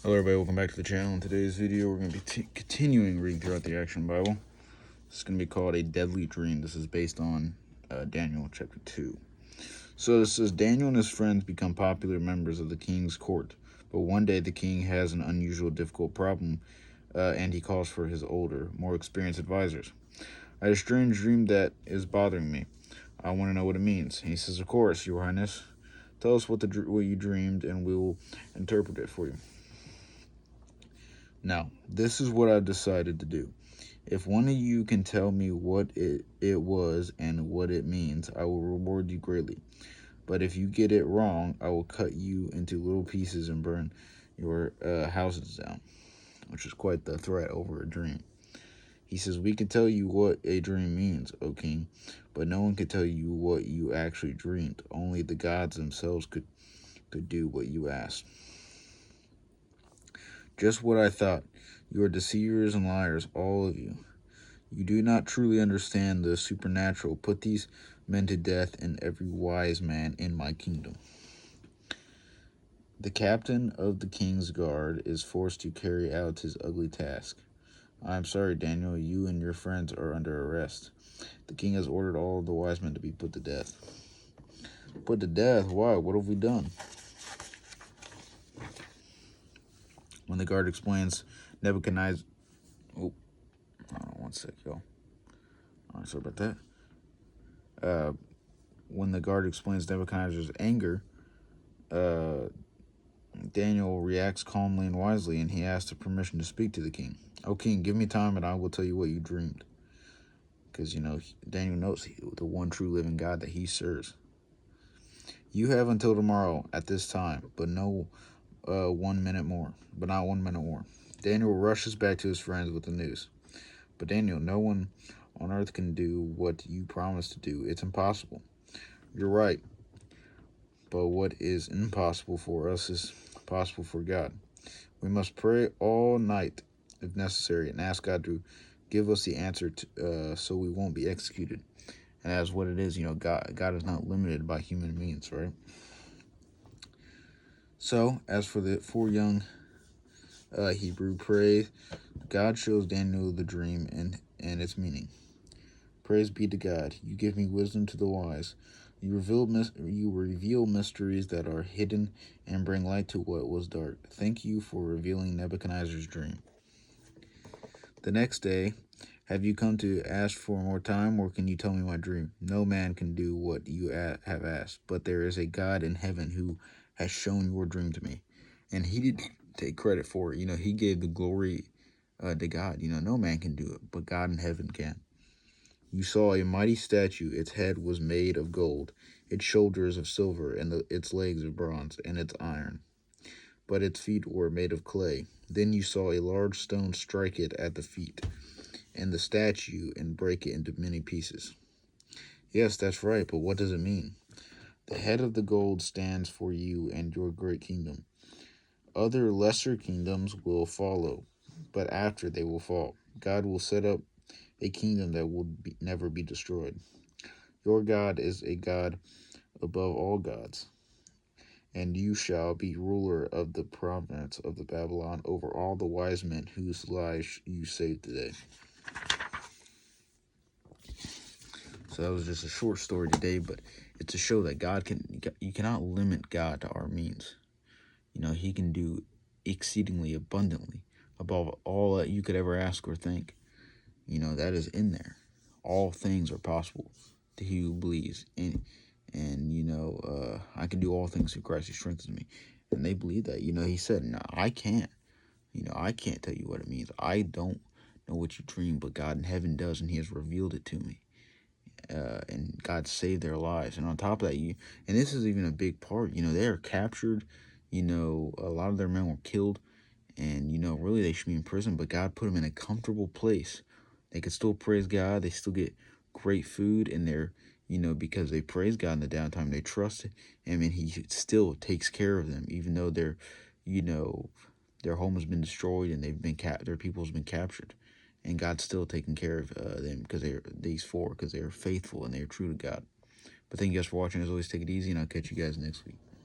Hello everybody, welcome back to the channel. In today's video, we're going to be continuing reading throughout the Action Bible. This is going to be called A Deadly Dream. This is based on Daniel chapter 2. So this says, Daniel and his friends become popular members of the king's court. But one day the king has an unusual, difficult problem, and he calls for his older, more experienced advisors. I had a strange dream that is bothering me. I want to know what it means. And he says, of course, your highness. Tell us what you dreamed, and we will interpret it for you. Now, this is what I've decided to do. If one of you can tell me what it was and what it means, I will reward you greatly. But if you get it wrong, I will cut you into little pieces and burn your houses down, which is quite the threat over a dream. He says, we can tell you what a dream means, O king, but no one can tell you what you actually dreamed. Only the gods themselves could do what you asked. Just what I thought. You are deceivers and liars, all of you. You do not truly understand the supernatural. Put these men to death and every wise man in my kingdom. The captain of the king's guard is forced to carry out his ugly task. I am sorry, Daniel, you and your friends are under arrest. The king has ordered all of the wise men to be put to death. Put to death? Why? What have we done? When the guard explains, Nebuchadnezzar... Oh, one sec, y'all. Sorry about that. When the guard explains Nebuchadnezzar's anger, Daniel reacts calmly and wisely, and he asks for permission to speak to the king. O king, give me time, and I will tell you what you dreamed. Because, Daniel knows the one true living God that he serves. You have until tomorrow at this time, but no 1 minute more. But not 1 minute more. Daniel rushes back to his friends with the news. But Daniel, no one on earth can do what you promised to do. It's impossible. You're right. But what is impossible for us is possible for God. We must pray all night, if necessary, and ask God to give us the answer so we won't be executed. And that's what it is. God is not limited by human means, right? So, as for the 4 young Hebrew praise, God shows Daniel the dream and its meaning. Praise be to God. You give me wisdom to the wise. You reveal mysteries that are hidden and bring light to what was dark. Thank you for revealing Nebuchadnezzar's dream. The next day, have you come to ask for more time, or can you tell me my dream? No man can do what you have asked, but there is a God in heaven who has shown your dream to me. And he didn't take credit for it. He gave the glory to God. No man can do it, but God in heaven can. You saw a mighty statue. Its head was made of gold, its shoulders of silver, and its legs of bronze, and its iron. But its feet were made of clay. Then you saw a large stone strike it at the feet, and the statue, and break it into many pieces. Yes, that's right, but what does it mean? The head of the gold stands for you and your great kingdom. Other lesser kingdoms will follow, but after they will fall, God will set up a kingdom that will never be destroyed. Your God is a God above all gods, and you shall be ruler of the province of the Babylon over all the wise men whose lives you saved today. So that was just a short story today, but it's to show that you cannot limit God to our means. He can do exceedingly abundantly above all that you could ever ask or think. That is in there. All things are possible to he who believes. And I can do all things through Christ who strengthens me. And they believe that. He said, no, I can't. I can't tell you what it means. I don't know what you dream, but God in heaven does, and he has revealed it to me. And God saved their lives. And on top of that, and this is even a big part, they are captured. A lot of their men were killed. And, really they should be in prison, but God put them in a comfortable place. They could still praise God. They still get great food, and they're, because they praise God in the downtime, they trust him, and he still takes care of them, even though their home has been destroyed and their people's been captured. And God's still taking care of them because they are faithful and they are true to God. But thank you guys for watching. As always, take it easy, and I'll catch you guys next week.